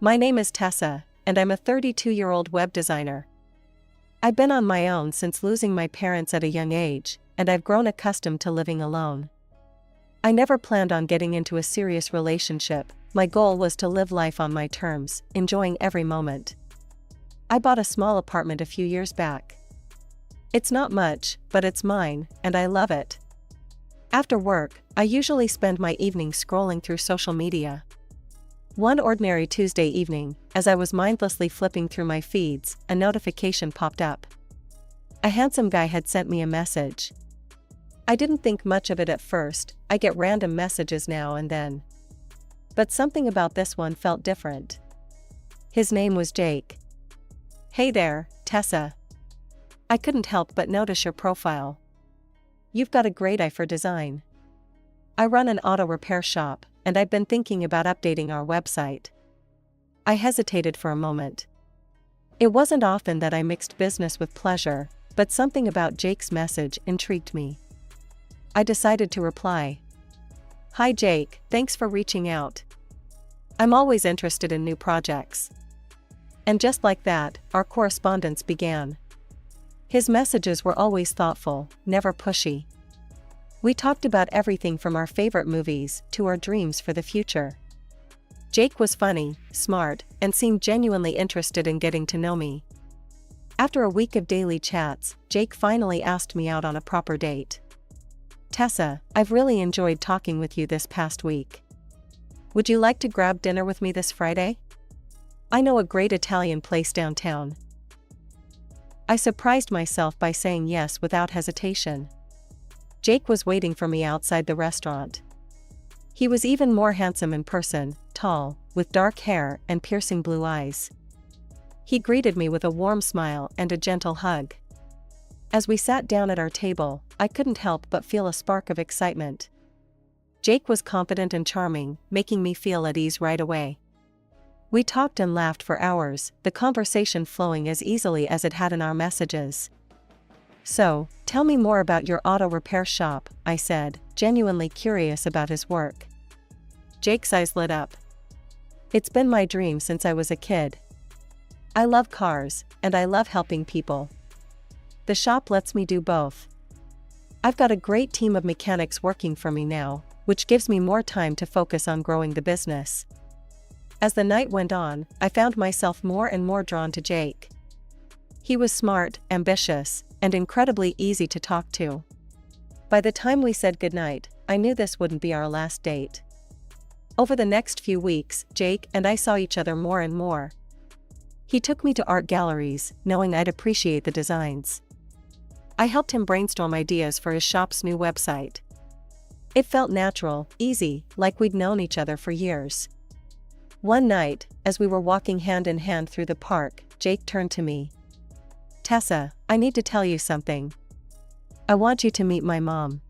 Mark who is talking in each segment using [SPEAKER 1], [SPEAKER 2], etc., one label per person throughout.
[SPEAKER 1] My name is Tessa, and I'm a 32-year-old web designer. I've been on my own since losing my parents at a young age, and I've grown accustomed to living alone. I never planned on getting into a serious relationship. My goal was to live life on my terms, enjoying every moment. I bought a small apartment a few years back. It's not much, but it's mine, and I love it. After work, I usually spend my evenings scrolling through social media. One ordinary Tuesday evening, as I was mindlessly flipping through my feeds, a notification popped up. A handsome guy had sent me a message. I didn't think much of it at first. I get random messages now and then. But something about this one felt different. His name was Jake. "Hey there, Tessa. I couldn't help but notice your profile. You've got a great eye for design. I run an auto repair shop, and I've been thinking about updating our website." I hesitated for a moment. It wasn't often that I mixed business with pleasure, but something about Jake's message intrigued me. I decided to reply. "Hi Jake, thanks for reaching out. I'm always interested in new projects." And just like that, our correspondence began. His messages were always thoughtful, never pushy. We talked about everything from our favorite movies to our dreams for the future. Jake was funny, smart, and seemed genuinely interested in getting to know me. After a week of daily chats, Jake finally asked me out on a proper date. "Tessa, I've really enjoyed talking with you this past week. Would you like to grab dinner with me this Friday? I know a great Italian place downtown." I surprised myself by saying yes without hesitation. Jake was waiting for me outside the restaurant. He was even more handsome in person, tall, with dark hair and piercing blue eyes. He greeted me with a warm smile and a gentle hug. As we sat down at our table, I couldn't help but feel a spark of excitement. Jake was confident and charming, making me feel at ease right away. We talked and laughed for hours, the conversation flowing as easily as it had in our messages. "So, tell me more about your auto repair shop," I said, genuinely curious about his work. Jake's eyes lit up. "It's been my dream since I was a kid. I love cars, and I love helping people. The shop lets me do both. I've got a great team of mechanics working for me now, which gives me more time to focus on growing the business." As the night went on, I found myself more and more drawn to Jake. He was smart, ambitious, and incredibly easy to talk to. By the time we said goodnight, I knew this wouldn't be our last date. Over the next few weeks, Jake and I saw each other more and more. He took me to art galleries, knowing I'd appreciate the designs. I helped him brainstorm ideas for his shop's new website. It felt natural, easy, like we'd known each other for years. One night, as we were walking hand in hand through the park, Jake turned to me. "Tessa, I need to tell you something. I want you to meet my mom."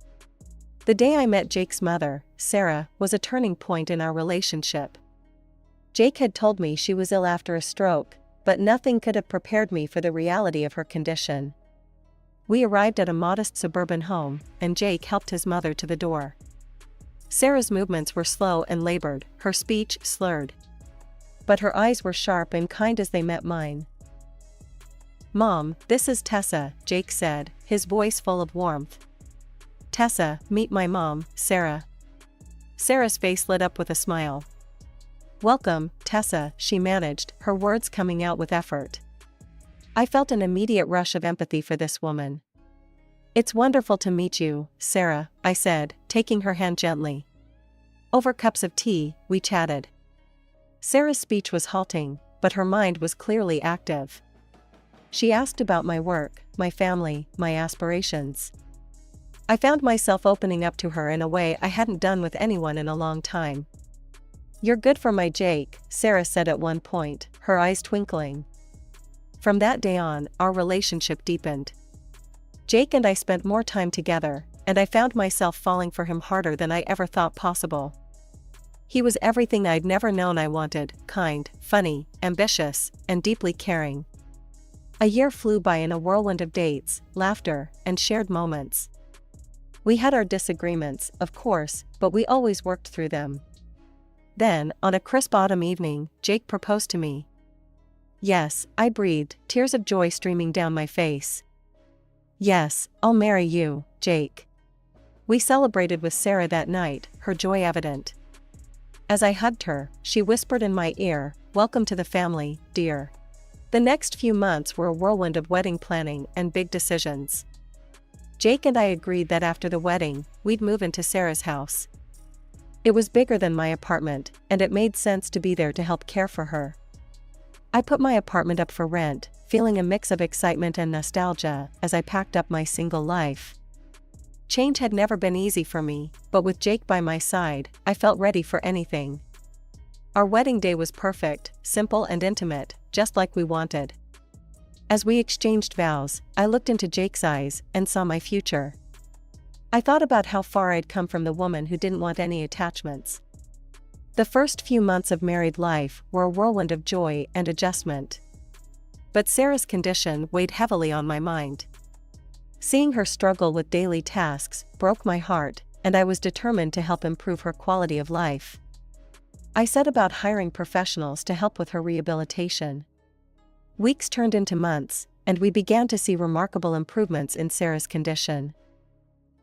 [SPEAKER 1] The day I met Jake's mother, Sarah, was a turning point in our relationship. Jake had told me she was ill after a stroke, but nothing could have prepared me for the reality of her condition. We arrived at a modest suburban home, and Jake helped his mother to the door. Sarah's movements were slow and labored, her speech slurred. But her eyes were sharp and kind as they met mine. "Mom, this is Tessa," Jake said, his voice full of warmth. "Tessa, meet my mom, Sarah." Sarah's face lit up with a smile. "Welcome, Tessa," she managed, her words coming out with effort. I felt an immediate rush of empathy for this woman. "It's wonderful to meet you, Sarah," I said, taking her hand gently. Over cups of tea, we chatted. Sarah's speech was halting, but her mind was clearly active. She asked about my work, my family, my aspirations. I found myself opening up to her in a way I hadn't done with anyone in a long time. "You're good for my Jake," Sarah said at one point, her eyes twinkling. From that day on, our relationship deepened. Jake and I spent more time together, and I found myself falling for him harder than I ever thought possible. He was everything I'd never known I wanted: kind, funny, ambitious, and deeply caring. A year flew by in a whirlwind of dates, laughter, and shared moments. We had our disagreements, of course, but we always worked through them. Then, on a crisp autumn evening, Jake proposed to me. Yes, I breathed, tears of joy streaming down my face. Yes, I'll marry you, Jake. We celebrated with Sarah that night, her joy evident. As I hugged her, she whispered in my ear, "Welcome to the family, dear." The next few months were a whirlwind of wedding planning and big decisions. Jake and I agreed that after the wedding, we'd move into Sarah's house. It was bigger than my apartment, and it made sense to be there to help care for her. I put my apartment up for rent, feeling a mix of excitement and nostalgia as I packed up my single life. Change had never been easy for me, but with Jake by my side, I felt ready for anything. Our wedding day was perfect, simple and intimate, just like we wanted. As we exchanged vows, I looked into Jake's eyes and saw my future. I thought about how far I'd come from the woman who didn't want any attachments. The first few months of married life were a whirlwind of joy and adjustment. But Sarah's condition weighed heavily on my mind. Seeing her struggle with daily tasks broke my heart, and I was determined to help improve her quality of life. I set about hiring professionals to help with her rehabilitation. Weeks turned into months, and we began to see remarkable improvements in Sarah's condition.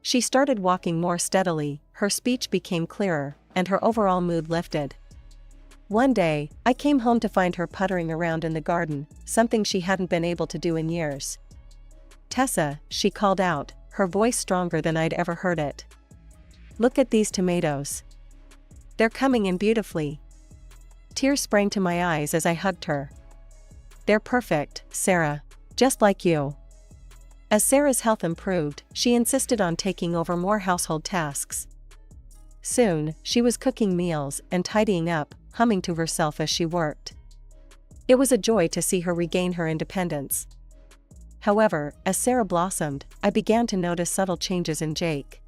[SPEAKER 1] She started walking more steadily, her speech became clearer, and her overall mood lifted. One day, I came home to find her puttering around in the garden, something she hadn't been able to do in years. "Tessa," she called out, her voice stronger than I'd ever heard it. "Look at these tomatoes. They're coming in beautifully." Tears sprang to my eyes as I hugged her. "They're perfect, Sarah. Just like you." As Sarah's health improved, she insisted on taking over more household tasks. Soon, she was cooking meals and tidying up, humming to herself as she worked. It was a joy to see her regain her independence. However, as Sarah blossomed, I began to notice subtle changes in Jake.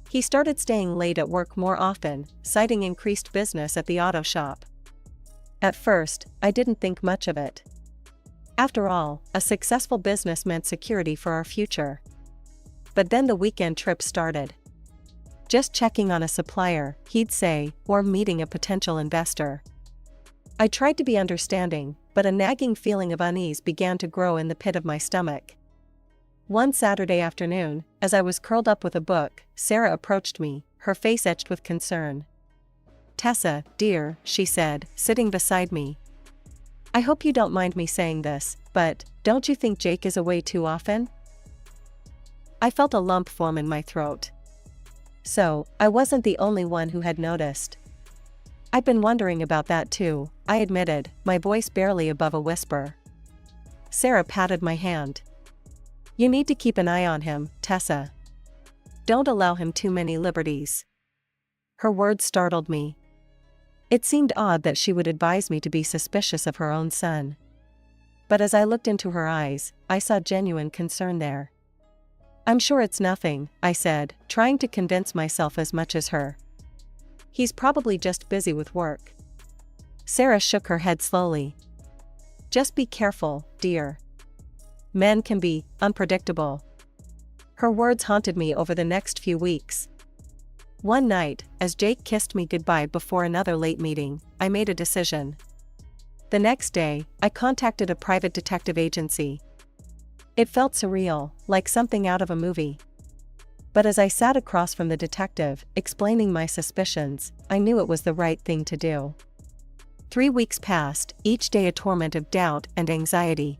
[SPEAKER 1] He started staying late at work more often, citing increased business at the auto shop. At first, I didn't think much of it. After all, a successful business meant security for our future. But then the weekend trips started. "Just checking on a supplier," he'd say, or meeting a potential investor. I tried to be understanding, but a nagging feeling of unease began to grow in the pit of my stomach. One Saturday afternoon, as I was curled up with a book, Sarah approached me, her face etched with concern. "Tessa, dear," she said, sitting beside me. "I hope you don't mind me saying this, but don't you think Jake is away too often?" I felt a lump form in my throat. So, I wasn't the only one who had noticed. "I've been wondering about that too," I admitted, my voice barely above a whisper. Sarah patted my hand. "You need to keep an eye on him, Tessa. Don't allow him too many liberties." Her words startled me. It seemed odd that she would advise me to be suspicious of her own son. But as I looked into her eyes, I saw genuine concern there. "I'm sure it's nothing," I said, trying to convince myself as much as her. "He's probably just busy with work." Sarah shook her head slowly. "Just be careful, dear. Men can be unpredictable." Her words haunted me over the next few weeks. One night, as Jake kissed me goodbye before another late meeting, I made a decision. The next day, I contacted a private detective agency. It felt surreal, like something out of a movie. But as I sat across from the detective, explaining my suspicions, I knew it was the right thing to do. 3 weeks passed, each day a torment of doubt and anxiety.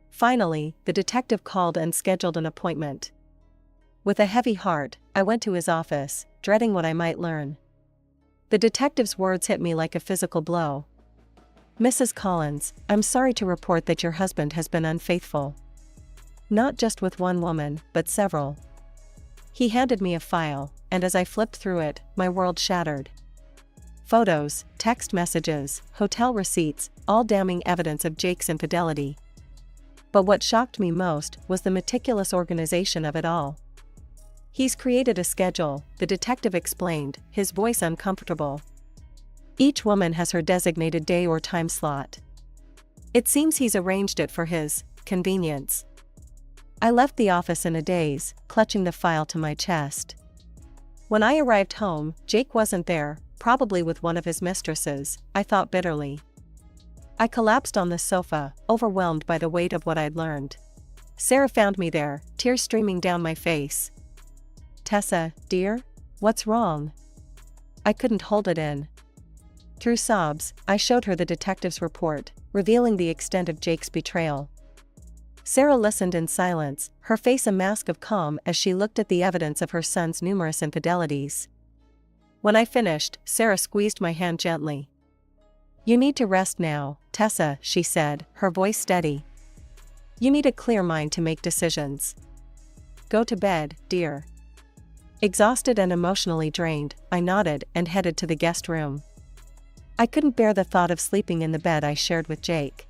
[SPEAKER 1] Finally, the detective called and scheduled an appointment. With a heavy heart, I went to his office, dreading what I might learn. The detective's words hit me like a physical blow. "Mrs. Collins, I'm sorry to report that your husband has been unfaithful. Not just with one woman, but several." He handed me a file, and as I flipped through it, my world shattered. Photos, text messages, hotel receipts, all damning evidence of Jake's infidelity. But what shocked me most was the meticulous organization of it all. "He's created a schedule," the detective explained, his voice uncomfortable. "Each woman has her designated day or time slot. It seems he's arranged it for his convenience." I left the office in a daze, clutching the file to my chest. When I arrived home, Jake wasn't there, probably with one of his mistresses, I thought bitterly. I collapsed on the sofa, overwhelmed by the weight of what I'd learned. Sarah found me there, tears streaming down my face. "Tessa, dear? What's wrong?" I couldn't hold it in. Through sobs, I showed her the detective's report, revealing the extent of Jake's betrayal. Sarah listened in silence, her face a mask of calm as she looked at the evidence of her son's numerous infidelities. When I finished, Sarah squeezed my hand gently. "You need to rest now, Tessa," she said, her voice steady. "You need a clear mind to make decisions. Go to bed, dear." Exhausted and emotionally drained, I nodded and headed to the guest room. I couldn't bear the thought of sleeping in the bed I shared with Jake.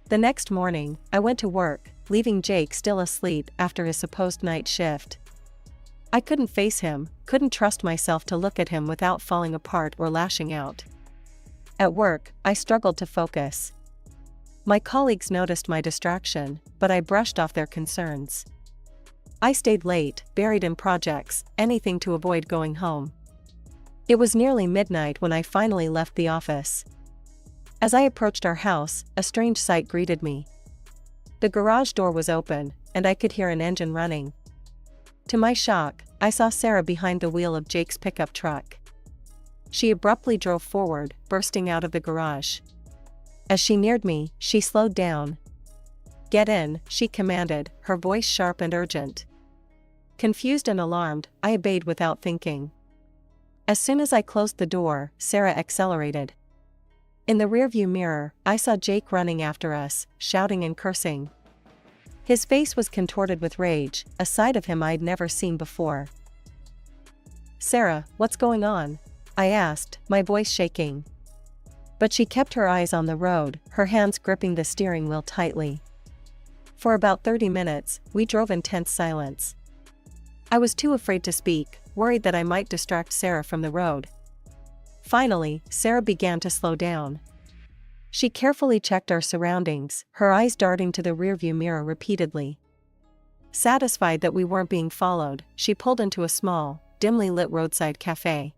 [SPEAKER 1] The next morning, I went to work, leaving Jake still asleep after his supposed night shift. I couldn't face him, couldn't trust myself to look at him without falling apart or lashing out. At work, I struggled to focus. My colleagues noticed my distraction, but I brushed off their concerns. I stayed late, buried in projects, anything to avoid going home. It was nearly midnight when I finally left the office. As I approached our house, a strange sight greeted me. The garage door was open, and I could hear an engine running. To my shock, I saw Sarah behind the wheel of Jake's pickup truck. She abruptly drove forward, bursting out of the garage. As she neared me, she slowed down. "Get in," she commanded, her voice sharp and urgent. Confused and alarmed, I obeyed without thinking. As soon as I closed the door, Sarah accelerated. In the rearview mirror, I saw Jake running after us, shouting and cursing. His face was contorted with rage, a side of him I'd never seen before. "Sarah, what's going on?" I asked, my voice shaking. But she kept her eyes on the road, her hands gripping the steering wheel tightly. For about 30 minutes, we drove in tense silence. I was too afraid to speak, worried that I might distract Sarah from the road. Finally, Sarah began to slow down. She carefully checked our surroundings, her eyes darting to the rearview mirror repeatedly. Satisfied that we weren't being followed, she pulled into a small, dimly lit roadside cafe.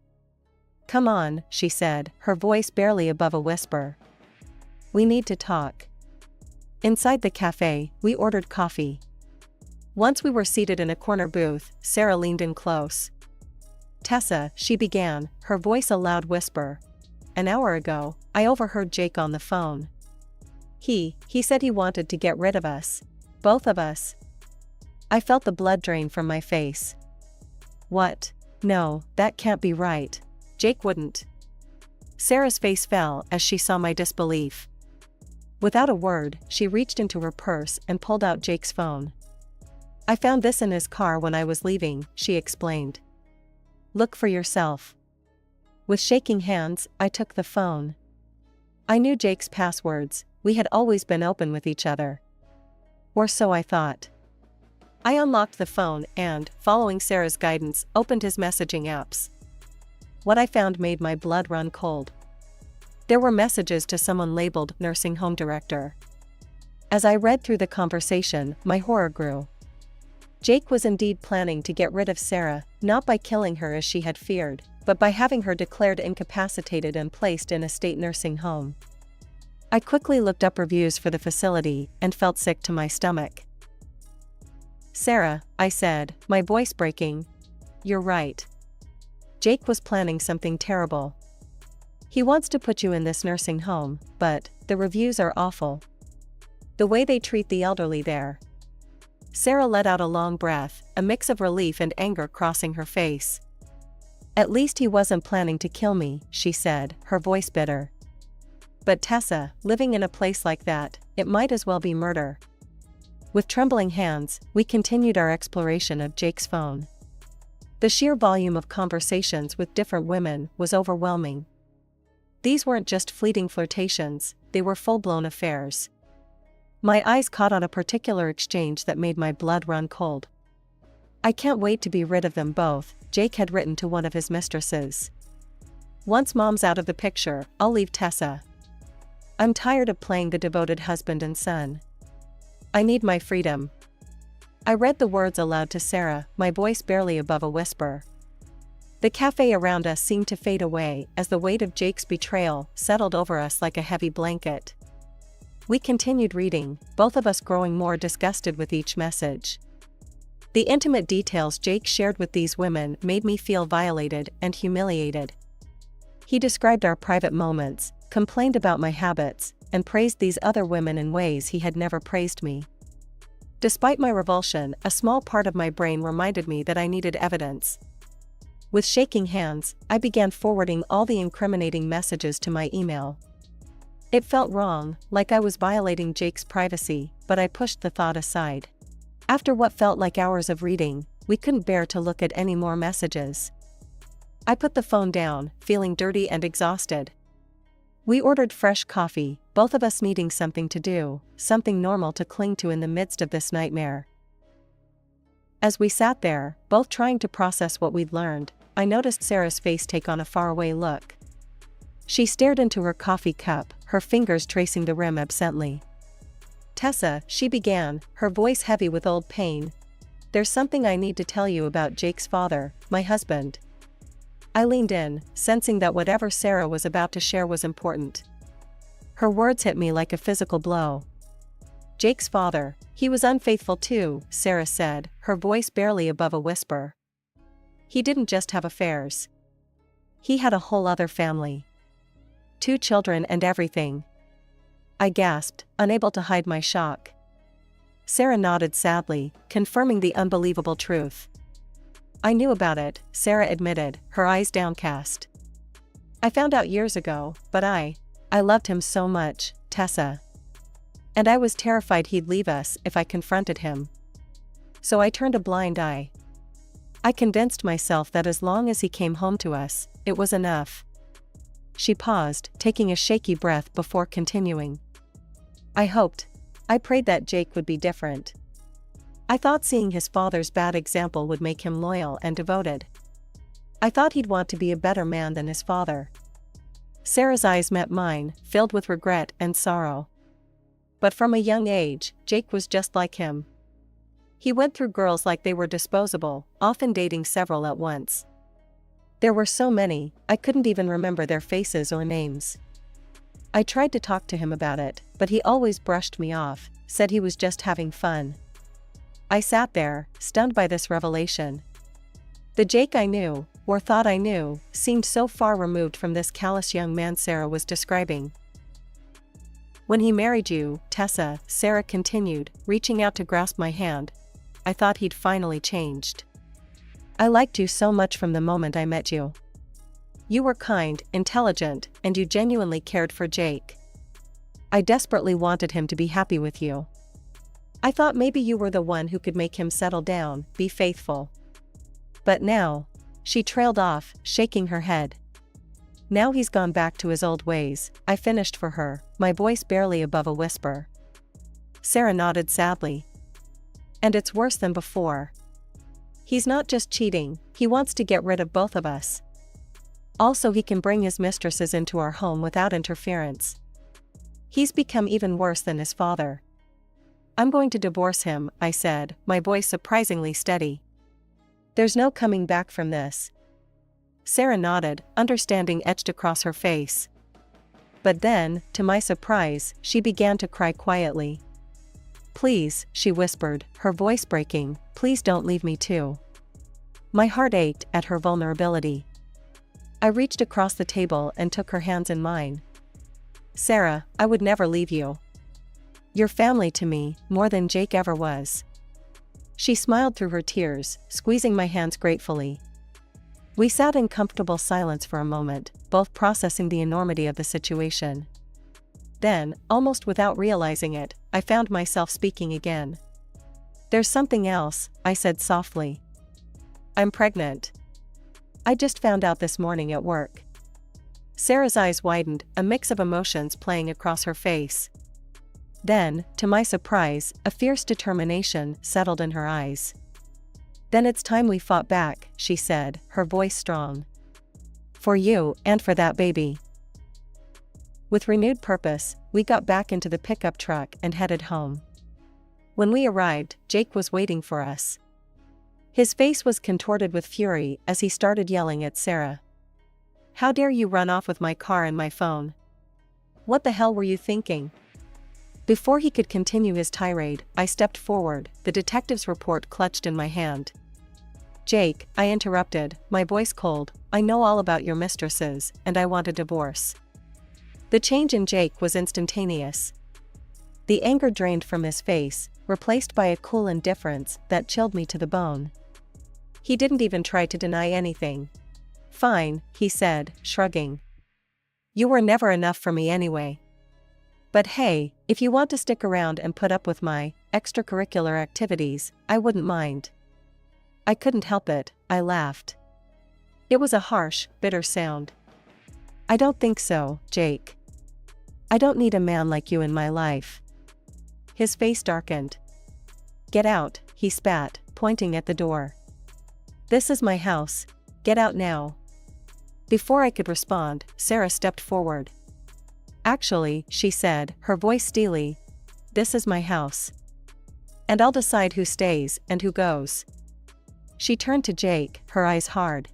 [SPEAKER 1] "Come on," she said, her voice barely above a whisper. "We need to talk." Inside the cafe, we ordered coffee. Once we were seated in a corner booth, Sarah leaned in close. "Tessa," she began, her voice a loud whisper. "An hour ago, I overheard Jake on the phone. He said he wanted to get rid of us. Both of us." I felt the blood drain from my face. "What? No, that can't be right. Jake wouldn't." Sarah's face fell as she saw my disbelief. Without a word, she reached into her purse and pulled out Jake's phone. "I found this in his car when I was leaving," she explained. "Look for yourself." With shaking hands, I took the phone. I knew Jake's passwords, we had always been open with each other. Or so I thought. I unlocked the phone and, following Sarah's guidance, opened his messaging apps. What I found made my blood run cold. There were messages to someone labeled nursing home director. As I read through the conversation, my horror grew. Jake was indeed planning to get rid of Sarah, not by killing her as she had feared, but by having her declared incapacitated and placed in a state nursing home. I quickly looked up reviews for the facility and felt sick to my stomach. "Sarah," I said, my voice breaking, "you're right. Jake was planning something terrible. He wants to put you in this nursing home, but the reviews are awful. The way they treat the elderly there." Sarah let out a long breath, a mix of relief and anger crossing her face. "At least he wasn't planning to kill me," she said, her voice bitter. "But Tessa, living in a place like that, it might as well be murder." With trembling hands, we continued our exploration of Jake's phone. The sheer volume of conversations with different women was overwhelming. These weren't just fleeting flirtations, they were full-blown affairs. My eyes caught on a particular exchange that made my blood run cold. "I can't wait to be rid of them both," Jake had written to one of his mistresses. "Once Mom's out of the picture, I'll leave Tessa. I'm tired of playing the devoted husband and son. I need my freedom." I read the words aloud to Sarah, my voice barely above a whisper. The cafe around us seemed to fade away as the weight of Jake's betrayal settled over us like a heavy blanket. We continued reading, both of us growing more disgusted with each message. The intimate details Jake shared with these women made me feel violated and humiliated. He described our private moments, complained about my habits, and praised these other women in ways he had never praised me. Despite my revulsion, a small part of my brain reminded me that I needed evidence. With shaking hands, I began forwarding all the incriminating messages to my email. It felt wrong, like I was violating Jake's privacy, but I pushed the thought aside. After what felt like hours of reading, we couldn't bear to look at any more messages. I put the phone down, feeling dirty and exhausted. We ordered fresh coffee, both of us needing something to do, something normal to cling to in the midst of this nightmare. As we sat there, both trying to process what we'd learned, I noticed Sarah's face take on a faraway look. She stared into her coffee cup, her fingers tracing the rim absently. "Tessa," she began, her voice heavy with old pain. "There's something I need to tell you about Jake's father, my husband." I leaned in, sensing that whatever Sarah was about to share was important. Her words hit me like a physical blow. "Jake's father, he was unfaithful too," Sarah said, her voice barely above a whisper. "He didn't just have affairs. He had a whole other family. 2 children and everything." I gasped, unable to hide my shock. Sarah nodded sadly, confirming the unbelievable truth. "I knew about it," Sarah admitted, her eyes downcast. "I found out years ago, but I loved him so much, Tessa. And I was terrified he'd leave us if I confronted him. So I turned a blind eye. I convinced myself that as long as he came home to us, it was enough." She paused, taking a shaky breath before continuing. I prayed that Jake would be different. I thought seeing his father's bad example would make him loyal and devoted. I thought he'd want to be a better man than his father." Sarah's eyes met mine, filled with regret and sorrow. "But from a young age, Jake was just like him. He went through girls like they were disposable, often dating several at once. There were so many, I couldn't even remember their faces or names. I tried to talk to him about it, but he always brushed me off, said he was just having fun." I sat there, stunned by this revelation. The Jake I knew, or thought I knew, seemed so far removed from this callous young man Sarah was describing. "When he married you, Tessa," Sarah continued, reaching out to grasp my hand, "I thought he'd finally changed. I liked you so much from the moment I met you. You were kind, intelligent, and you genuinely cared for Jake. I desperately wanted him to be happy with you. I thought maybe you were the one who could make him settle down, be faithful. But now," she trailed off, shaking her head. "Now he's gone back to his old ways," I finished for her, my voice barely above a whisper. Sarah nodded sadly. "And it's worse than before. He's not just cheating, he wants to get rid of both of us. Also, he can bring his mistresses into our home without interference. He's become even worse than his father. I'm going to divorce him," I said, my voice surprisingly steady. "There's no coming back from this." Sarah nodded, understanding etched across her face. But then, to my surprise, she began to cry quietly. "Please," she whispered, her voice breaking, "please don't leave me too." My heart ached at her vulnerability. I reached across the table and took her hands in mine. "Sarah, I would never leave you. You're family to me, more than Jake ever was." She smiled through her tears, squeezing my hands gratefully. We sat in comfortable silence for a moment, both processing the enormity of the situation. Then, almost without realizing it, I found myself speaking again. "There's something else," I said softly. "I'm pregnant. I just found out this morning at work." Sarah's eyes widened, a mix of emotions playing across her face. Then, to my surprise, a fierce determination settled in her eyes. "Then it's time we fought back," she said, her voice strong. "For you, and for that baby." With renewed purpose, we got back into the pickup truck and headed home. When we arrived, Jake was waiting for us. His face was contorted with fury as he started yelling at Sarah. "How dare you run off with my car and my phone? What the hell were you thinking?" Before he could continue his tirade, I stepped forward, the detective's report clutched in my hand. "Jake," I interrupted, my voice cold, "I know all about your mistresses, and I want a divorce." The change in Jake was instantaneous. The anger drained from his face, replaced by a cool indifference that chilled me to the bone. He didn't even try to deny anything. "Fine," he said, shrugging. "You were never enough for me anyway. But hey, if you want to stick around and put up with my extracurricular activities, I wouldn't mind." I couldn't help it, I laughed. It was a harsh, bitter sound. "I don't think so, Jake. I don't need a man like you in my life." His face darkened. "Get out," he spat, pointing at the door. "This is my house. Get out now." Before I could respond, Sarah stepped forward. "Actually," she said, her voice steely, "this is my house. And I'll decide who stays and who goes." She turned to Jake, her eyes hard.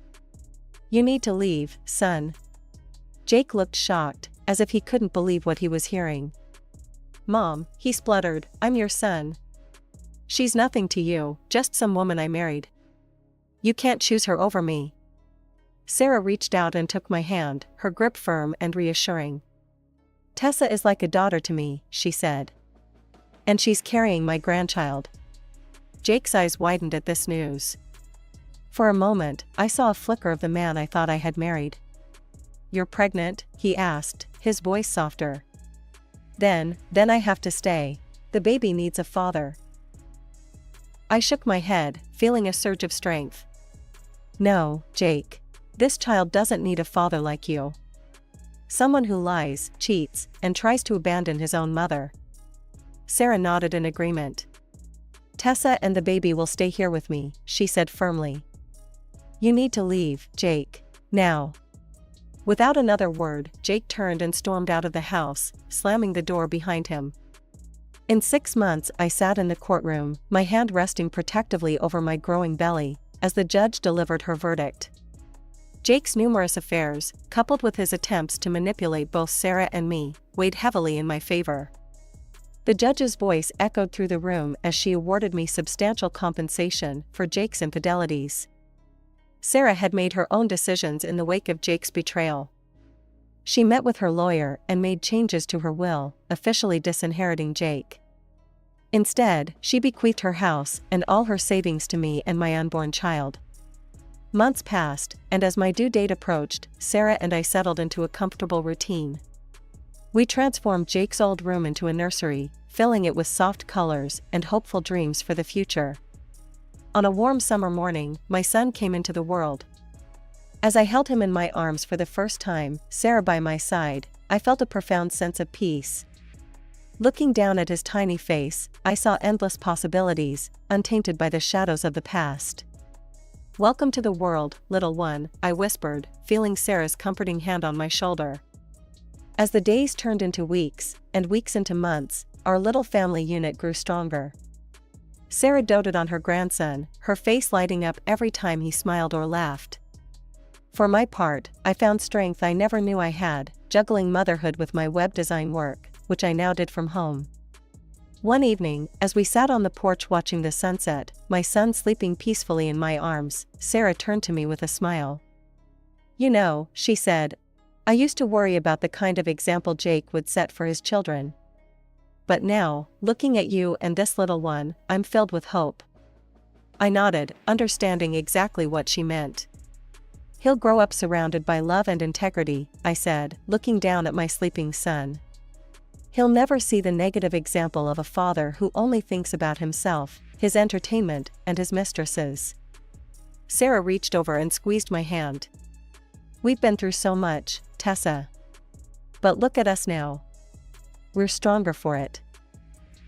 [SPEAKER 1] "You need to leave, son." Jake looked shocked, as if he couldn't believe what he was hearing. "Mom," he spluttered, "I'm your son. She's nothing to you, just some woman I married. You can't choose her over me." Sarah reached out and took my hand, her grip firm and reassuring. "Tessa is like a daughter to me," she said. "And she's carrying my grandchild." Jake's eyes widened at this news. For a moment, I saw a flicker of the man I thought I had married. "You're pregnant?" he asked, his voice softer. Then I have to stay. The baby needs a father." I shook my head, feeling a surge of strength. "No, Jake. This child doesn't need a father like you. Someone who lies, cheats, and tries to abandon his own mother." Sarah nodded in agreement. "Tessa and the baby will stay here with me," she said firmly. "You need to leave, Jake. Now." Without another word, Jake turned and stormed out of the house, slamming the door behind him. In 6 months I sat in the courtroom, my hand resting protectively over my growing belly, as the judge delivered her verdict. Jake's numerous affairs, coupled with his attempts to manipulate both Sarah and me, weighed heavily in my favor. The judge's voice echoed through the room as she awarded me substantial compensation for Jake's infidelities. Sarah had made her own decisions in the wake of Jake's betrayal. She met with her lawyer and made changes to her will, officially disinheriting Jake. Instead, she bequeathed her house and all her savings to me and my unborn child. Months passed, and as my due date approached, Sarah and I settled into a comfortable routine. We transformed Jake's old room into a nursery, filling it with soft colors and hopeful dreams for the future. On a warm summer morning, my son came into the world. As I held him in my arms for the first time, Sarah by my side, I felt a profound sense of peace. Looking down at his tiny face, I saw endless possibilities, untainted by the shadows of the past. "Welcome to the world, little one," I whispered, feeling Sarah's comforting hand on my shoulder. As the days turned into weeks, and weeks into months, our little family unit grew stronger. Sarah doted on her grandson, her face lighting up every time he smiled or laughed. For my part, I found strength I never knew I had, juggling motherhood with my web design work, which I now did from home. One evening, as we sat on the porch watching the sunset, my son sleeping peacefully in my arms, Sarah turned to me with a smile. "You know," she said, "I used to worry about the kind of example Jake would set for his children. But now, looking at you and this little one, I'm filled with hope." I nodded, understanding exactly what she meant. "He'll grow up surrounded by love and integrity," I said, looking down at my sleeping son. "He'll never see the negative example of a father who only thinks about himself, his entertainment, and his mistresses." Sarah reached over and squeezed my hand. "We've been through so much, Tessa. But look at us now. We're stronger for it."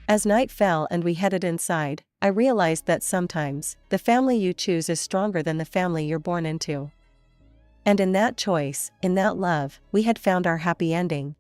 [SPEAKER 1] As night fell and we headed inside, I realized that sometimes, the family you choose is stronger than the family you're born into. And in that choice, in that love, we had found our happy ending,